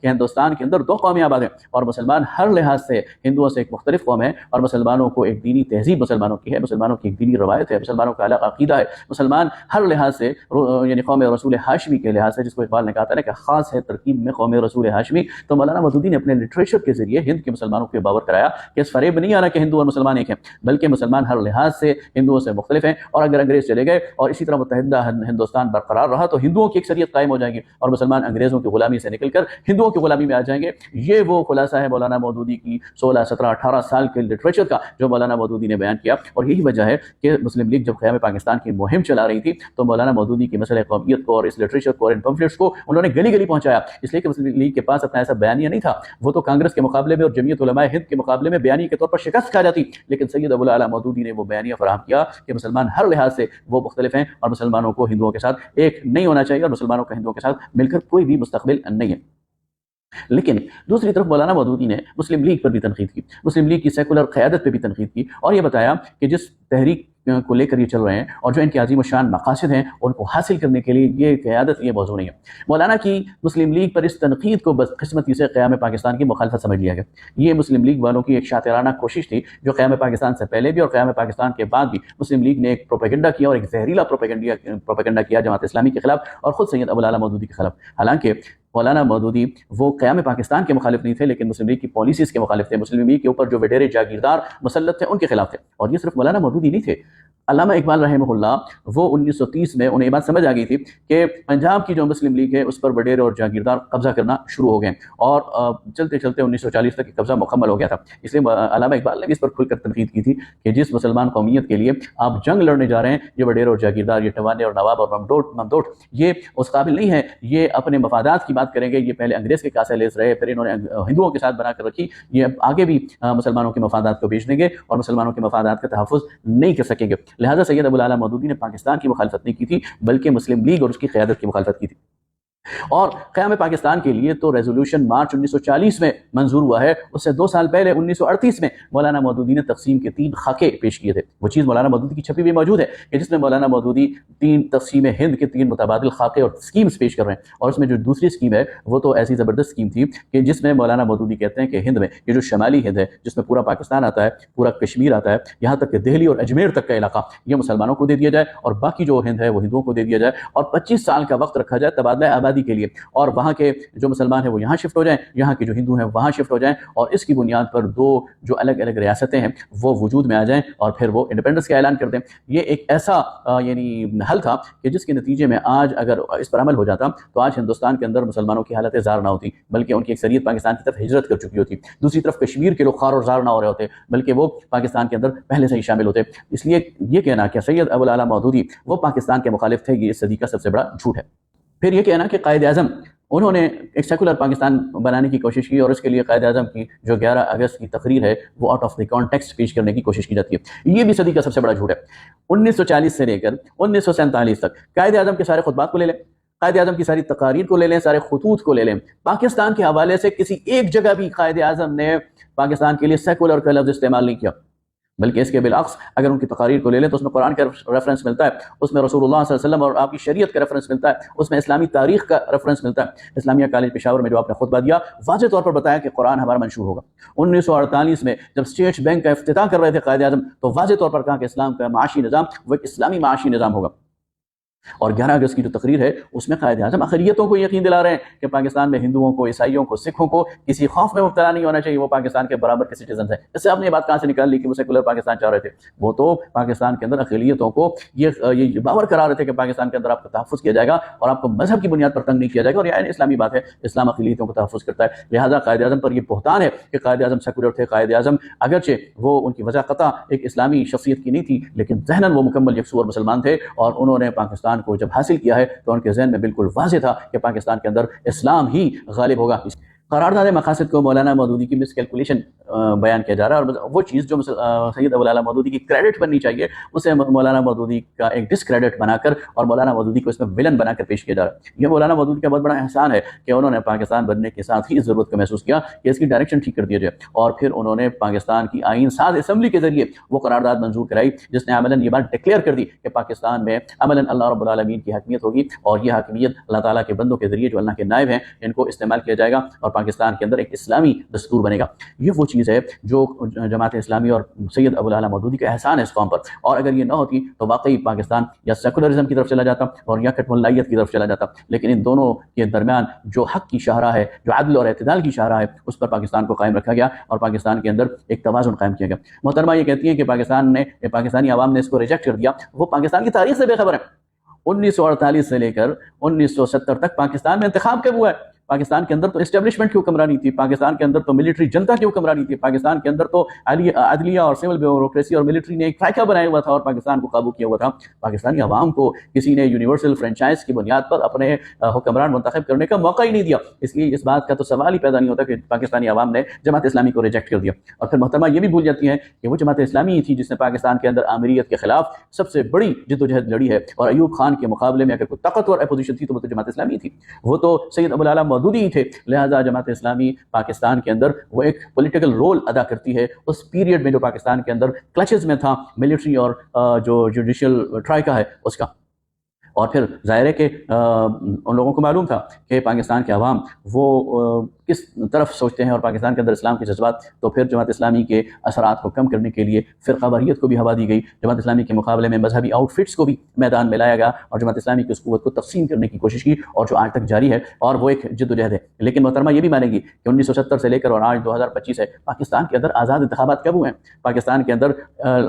کہ ہندوستان کے اندر 2 قومیں آباد ہیں اور مسلمان ہر لحاظ سے ہندوؤں سے ایک مختلف قوم ہے، اور مسلمانوں کو ایک دینی تہذیب مسلمانوں کی ہے، مسلمانوں کی ایک دینی روایت ہے، مسلمانوں کا الگ عقیدہ ہے، مسلمان ہر لحاظ سے یعنی قوم رسول ہاشمی کے لحاظ سے، جس کو اقبال نے کہا تھا نا کہ خاص ہے ترکیب میں قوم رسول ہاشمی، تو مولانا مودودی نے اپنے لٹریچر کے ذریعے ہند کے مسلمانوں کو باور کرایا کہ اس فریب نہیں آ رہا کہ ہندو اور مسلمان ایک ہیں، بلکہ مسلمان ہر لحاظ سے ہندوؤں سے مختلف ہیں، اور اگر انگریز چلے گئے اور اسی طرح متحدہ ہندوستان برقرار رہا تو ہندوؤں کی اکثریت قائم ہو جائے گی اور مسلمان انگریزوں کی غلامی سے نکل کر ہندوؤں کی غلامی میں آ جائیں گے۔ یہ وہ خلاصہ ہے مولانا مودودی کی 16 17 18 سال کے لٹریچر کا جو مولانا مودودی نے بیان کیا، اور یہی وجہ ہے کہ مسلم لیگ جب قیام پاکستان کی مہم چلا رہی تھی تو مولانا مودودی کی مسئلہ قومیت کو اور اس لٹریچر کو اور ان پمفلٹس کو انہوں نے گلی گلی پہنچایا، اس لیے کہ مسلم لیگ کے پاس اپنا ایسا بیانیہ نہیں تھا، وہ تو کانگریس کے مقابلے میں اور جمعیت علماء ہند کے مقابلے میں بیانیہ کے طور پر شکست کھا جاتی، لیکن سید ابو الاعلی مودودی نے وہ بیانیہ فراہم کیا کہ مسلمان ہر لحاظ سے وہ مختلف ہیں اور مسلمانوں کو ہندوؤں کے ساتھ ایک نہیں ہونا چاہیے اور مسلمانوں کا ہندوؤں کے ساتھ مل کر کوئی بھی مستقبل نہیں ہے۔ لیکن دوسری طرف مولانا مودودی نے مسلم لیگ پر بھی تنقید کی، مسلم لیگ کی سیکولر قیادت پہ بھی تنقید کی، اور یہ بتایا کہ جس تحریک کو لے کر یہ چل رہے ہیں اور جو ان کے عظیم الشان مقاصد ہیں ان کو حاصل کرنے کے لیے یہ قیادت یہ موضوع نہیں ہے۔ مولانا کی مسلم لیگ پر اس تنقید کو بدقسمتی سے قیام پاکستان کی مخالفت سمجھ لیا گیا۔ یہ مسلم لیگ والوں کی ایک شاطرانہ کوشش تھی جو قیام پاکستان سے پہلے بھی اور قیام پاکستان کے بعد بھی مسلم لیگ نے ایک پروپیگنڈا کیا اور ایک زہریلا پروپیگنڈا کیا جماعت اسلامی کے خلاف اور خود سید ابو الاعلی مودودی کے خلاف۔ حالانکہ مولانا مودودی وہ قیام پاکستان کے مخالف نہیں تھے لیکن مسلم لیگ کی پالیسیز کے مخالف تھے، مسلم لیگ کے اوپر جو وڈیرے جاگیردار مسلط تھے ان کے خلاف تھے، اور یہ صرف مولانا مودودی نہیں تھے۔ علامہ اقبال رحمہ اللہ وہ 1930 میں انہیں یہ بات سمجھ آ گئی تھی کہ پنجاب کی جو مسلم لیگ ہے اس پر وڈیرے اور جاگیردار قبضہ کرنا شروع ہو گئے اور چلتے چلتے 1940 تک قبضہ مکمل ہو گیا تھا۔ اس لیے علامہ اقبال نے بھی اس پر کھل کر تنقید کی تھی کہ جس مسلمان قومیت کے لیے آپ جنگ لڑنے جا رہے ہیں یہ وڈیرے اور جاگیردار، یہ ٹوانے اور نواب اور ممدوٹ یہ اس قابل نہیں ہے، یہ اپنے مفادات کی بات کریں گے، یہ پہلے انگریز کے کاسے لیس رہے، پھر انہوں نے ہندوؤں کے ساتھ بنا کر رکھی، یہ آگے بھی مسلمانوں کے مفادات کو بیچ دیں گے اور مسلمانوں کے مفادات کا تحفظ نہیں کر سکیں گے۔ لہٰذا سید ابو الاعلی مودودی نے پاکستان کی مخالفت نہیں کی تھی بلکہ مسلم لیگ اور اس کی قیادت کی مخالفت کی تھی۔ اور قیام پاکستان کے لیے تو ریزولوشن مارچ 1940 میں منظور ہوا ہے، اس سے 2 سال پہلے 1938 میں مولانا مودودی نے تقسیم کے 3 خاکے پیش کیے تھے۔ وہ چیز مولانا مودودی کی چھپی ہوئی موجود ہے کہ جس میں مولانا مودودی 3 تقسیم ہند کے 3 متبادل خاکے اور سکیمز پیش کر رہے ہیں، اور اس میں جو دوسری سکیم ہے وہ تو ایسی زبردست سکیم تھی کہ جس میں مولانا مودودی کہتے ہیں کہ ہند میں یہ جو شمالی ہند ہے جس میں پورا پاکستان آتا ہے، پورا کشمیر آتا ہے، یہاں تک کہ دہلی اور اجمیر تک کا علاقہ یہ مسلمانوں کو دے دیا جائے اور باقی جو ہند ہے وہ ہندوؤں کو دے دیا جائے، اور 25 سال کا وقت رکھا جائے تبادلہ آبادی کے لیے، اور وہاں کے جو مسلمان ہیں وہ یہاں شفٹ ہو جائیں، یہاں کے جو ہندو ہیں وہاں شفٹ ہو جائیں، اور اس کی بنیاد پر 2 جو الگ الگ ریاستیں ہیں وہ وجود میں آ جائیں اور پھر وہ انڈیپینڈنس کا اعلان کر دیں۔ یہ ایک ایسا یعنی حل تھا کہ جس کے نتیجے میں آج اگر اس پر عمل ہو جاتا تو آج ہندوستان کے اندر مسلمانوں کی حالت زار نہ ہوتی بلکہ ان کی اکثریت پاکستان کی طرف ہجرت کر چکی ہوتی، دوسری طرف کشمیر کے لوگ خوار اور زار نہ ہو رہے ہوتے بلکہ وہ پاکستان کے اندر پہلے سے ہی شامل ہوتے۔ اس لیے یہ کہنا کہ سید ابو الاعلی مودودی وہ پاکستان کے مخالف تھے یہ اس صدی کا سب سے بڑا جھوٹ ہے۔ پھر یہ کہنا کہ قائد اعظم انہوں نے ایک سیکولر پاکستان بنانے کی کوشش کی اور اس کے لیے قائد اعظم کی جو 11 اگست کی تقریر ہے وہ آؤٹ آف دی کانٹیکسٹ پیش کرنے کی کوشش کی جاتی ہے، یہ بھی صدی کا سب سے بڑا جھوٹ ہے۔ 1940 سے لے کر 1947 تک قائد اعظم کے سارے خطبات کو لے لیں، قائد اعظم کی ساری تقاریر کو لے لیں، سارے خطوط کو لے لیں، پاکستان کے حوالے سے کسی ایک جگہ بھی قائد اعظم نے پاکستان کے لیے سیکولر کا لفظ استعمال نہیں کیا، بلکہ اس کے بالعکس اگر ان کی تقاریر کو لے لیں تو اس میں قرآن کا ریفرنس ملتا ہے، اس میں رسول اللہ صلی اللہ علیہ وسلم اور آپ کی شریعت کا ریفرنس ملتا ہے، اس میں اسلامی تاریخ کا ریفرنس ملتا ہے۔ اسلامیہ کالج پشاور میں جو آپ نے خطبہ دیا واضح طور پر بتایا کہ قرآن ہمارا منشور ہوگا۔ 1948 میں جب اسٹیٹ بینک کا افتتاح کر رہے تھے قائد اعظم تو واضح طور پر کہا کہ اسلام کا معاشی نظام وہ ایک اسلامی معاشی نظام ہوگا، اور 11 اگست کی جو تقریر ہے اس میں قائد اعظم اقلیتوں کو یقین دلا رہے ہیں کہ پاکستان میں ہندوؤں کو، عیسائیوں کو، سکھوں کو کسی خوف میں مبتلا نہیں ہونا چاہیے، وہ پاکستان کے برابر کے سٹیزنز ہیں۔ اس سے آپ نے یہ بات کہاں سے نکال لی کہ وہ سیکولر پاکستان چاہ رہے تھے؟ وہ تو پاکستان کے اندر اقلیتوں کو یہ باور کرا رہے تھے کہ پاکستان کے اندر آپ کا تحفظ کیا جائے گا اور آپ کو مذہب کی بنیاد پر تنگ نہیں کیا جائے گا، اور یہ اسلامی بات ہے، اسلام اقلیتوں کو تحفظ کرتا ہے۔ لہٰذا قائد اعظم پر یہ بہتان ہے کہ قائد اعظم سیکولر تھے، قائد اعظم اگرچہ وہ ان کی وجہ قطع ایک اسلامی شخصیت کی نہیں تھی لیکن ذہناً وہ مکمل یکسو اور مسلمان تھے، اور انہوں نے پاکستان کو جب حاصل کیا ہے تو ان کے ذہن میں بالکل واضح تھا کہ پاکستان کے اندر اسلام ہی غالب ہوگا۔ قرارداد مقاصد کو مولانا مودودی کی مس کیلکولیشن بیان کیا جا رہا ہے، اور وہ چیز جو سید ابوالعلا مودودی کی کریڈٹ بننی چاہیے اسے مولانا مودودی کا ایک ڈسکریڈٹ بنا کر اور مولانا مودودی کو اس میں ولن بنا کر پیش کیا جا رہا ہے۔ یہ مولانا مودودی کا بہت بڑا احسان ہے کہ انہوں نے پاکستان بننے کے ساتھ ہی اس ضرورت کو محسوس کیا کہ اس کی ڈائریکشن ٹھیک کر دیا جائے، اور پھر انہوں نے پاکستان کی آئین ساز اسمبلی کے ذریعے وہ قرارداد منظور کرائی جس نے عملاً یہ بات ڈکلیئر کر دی کہ پاکستان میں عملاً اللہ رب العالمین کی حاکمیت ہوگی، اور یہ حاکمیت اللہ تعالیٰ کے بندوں کے ذریعے جو اللہ کے نائب ہیں ان کو استعمال کیا جائے گا، اور پاکستان کے اندر ایک اسلامی دستور بنے گا۔ یہ وہ چیز ہے جو جماعت اسلامی اور سید ابوالعلا مودودی کا احسان ہے اس قوم پر، اور اگر یہ نہ ہوتی تو واقعی پاکستان یا سیکولرزم کی طرف چلا جاتا اور یا کٹ ملائیت کی طرف چلا جاتا، لیکن ان دونوں کے درمیان جو حق کی شاہراہ ہے، جو عدل اور اعتدال کی شاہراہ ہے، اس پر پاکستان کو قائم رکھا گیا اور پاکستان کے اندر ایک توازن قائم کیا گیا۔ محترمہ یہ کہتی ہیں کہ پاکستانی عوام نے اس کو ریجیکٹ کر دیا، وہ پاکستان کی تاریخ سے بے خبر ہے۔ 1948 سے لے کر 1970 تک پاکستان میں انتخاب کب ہوا ہے؟ پاکستان کے اندر تو اسٹیبلشمنٹ کی حکمرانی تھی، پاکستان کے اندر تو ملٹری جنتا کی حکمرانی تھی، پاکستان کے اندر تو عدلیہ اور سول بیوروکریسی اور ملٹری نے ایک فائقہ بنایا ہوا تھا اور پاکستان کو قابو کیا ہوا تھا۔ پاکستانی عوام کو کسی نے یونیورسل فرنچائز کی بنیاد پر اپنے حکمران منتخب کرنے کا موقع ہی نہیں دیا، اس لیے اس بات کا تو سوال ہی پیدا نہیں ہوتا کہ پاکستانی عوام نے جماعت اسلامی کو ریجیکٹ کر دیا۔ اور پھر محترمہ یہ بھی بھول جاتی ہیں کہ وہ جماعت اسلامی ہی تھی جس نے پاکستان کے اندر آمریت کے خلاف سب سے بڑی جدوجہد لڑی ہے، اور ایوب خان کے مقابلے میں اگر کوئی طاقتور اپوزیشن تھی تو وہ تو جماعت اسلامی تھی، وہ تو سید ابوالعلا مودودی ہی تھے۔ لہذا جماعت اسلامی پاکستان کے اندر وہ ایک پولیٹیکل رول ادا کرتی ہے اس پیریڈ میں جو پاکستان کے اندر کلچز میں تھا ملٹری اور جو جوڈیشل ٹرائکا ہے اس کا۔ اور پھر ظاہر ہے کہ ان لوگوں کو معلوم تھا کہ پاکستان کے عوام وہ کس طرف سوچتے ہیں اور پاکستان کے اندر اسلام کے جذبات، تو پھر جماعت اسلامی کے اثرات کو کم کرنے کے لیے فرقہ واریت کو بھی ہوا دی گئی، جماعت اسلامی کے مقابلے میں مذہبی آؤٹ فٹس کو بھی میدان میں لایا گیا اور جماعت اسلامی کی اس قوت کو تقسیم کرنے کی کوشش کی، اور جو آج تک جاری ہے، اور وہ ایک جد و جہد ہے۔ لیکن محترمہ یہ بھی مانیں گی کہ 1970 سے لے کر اور آج 2025 ہے، پاکستان کے اندر آزاد انتخابات کب ہوئے ہیں؟ پاکستان کے اندر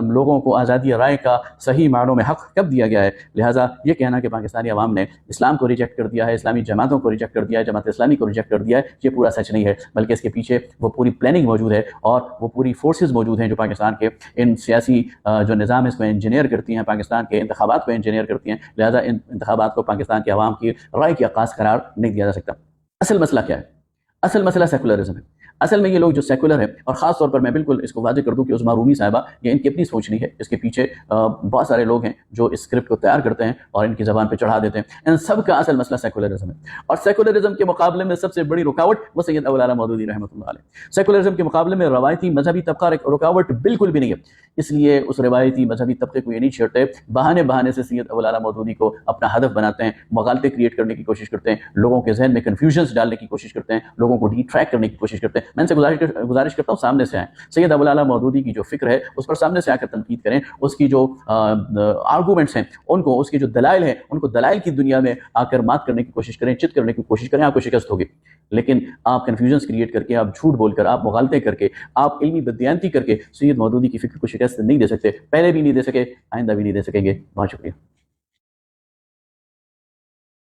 لوگوں کو آزادی رائے کا صحیح معنوں میں حق کب دیا گیا ہے؟ لہٰذا یہ کہنا کہ پاکستانی عوام نے اسلام کو ریجیکٹ کر دیا ہے، اسلامی جماعتوں کو ریجیکٹ کر دیا ہے، جماعت اسلامی کو ریجیکٹ کر دیا ہے، یہ پورا سچ نہیں ہے، بلکہ اس کے پیچھے وہ پوری پلاننگ موجود ہے اور وہ پوری فورسز موجود ہیں جو پاکستان کے ان سیاسی جو نظام ہے اس کو انجینئر کرتی ہیں، پاکستان کے انتخابات کو انجینئر کرتی ہیں۔ لہذا ان انتخابات کو پاکستان کے عوام کی رائے کی عکاس قرار نہیں دیا جا سکتا۔ اصل مسئلہ کیا ہے؟ اصل مسئلہ سیکولرزم ہے۔ اصل میں یہ لوگ جو سیکولر ہیں، اور خاص طور پر میں بالکل اس کو واضح کر دوں کہ عظمیٰ رومی صاحبہ یہ ان کی اپنی سوچ نہیں ہے، اس کے پیچھے بہت سارے لوگ ہیں جو اس اسکرپٹ کو تیار کرتے ہیں اور ان کی زبان پہ چڑھا دیتے ہیں۔ ان سب کا اصل مسئلہ سیکولرزم ہے، اور سیکولرزم کے مقابلے میں سب سے بڑی رکاوٹ وہ سید ابوالعلا مودودی رحمۃ اللہ علیہ۔ سیکولرزم کے مقابلے میں روایتی مذہبی طبقہ رکاوٹ بالکل بھی نہیں ہے، اس لیے اس روایتی مذہبی طبقے کو یہ نہیں چھیڑتے، بہانے سے سید ابوالعلا مودودی کو اپنا ہدف بناتے ہیں، مغالطے کریٹ کرنے کی کوشش کرتے ہیں، لوگوں کے ذہن میں کنفیوژنس ڈالنے کی کوشش کرتے ہیں، لوگوں کو ڈی ٹریک کرنے کی کوشش کرتے ہیں۔ میں ان سے گزارش کرتا ہوں سامنے سے آئیں، سید ابوالعلا مودودی کی جو فکر ہے اس پر سامنے سے آ کر تنقید کریں، اس کی جو آرگومنٹس ہیں ان کو، اس کے جو دلائل ہیں ان کو دلائل کی دنیا میں آ کر مات کرنے کی کوشش کریں، چت کرنے کی کوشش کریں، آپ کو شکست ہوگی۔ لیکن آپ کنفیوژنس کریٹ کر کے، آپ جھوٹ بول کر، آپ مغالطے کر کے، آپ علمی بددیانتی کر کے سید مودودی کی فکر کو شکست نہیں دے سکتے، پہلے بھی نہیں دے سکے، آئندہ بھی نہیں دے سکیں گے۔ بہت شکریہ۔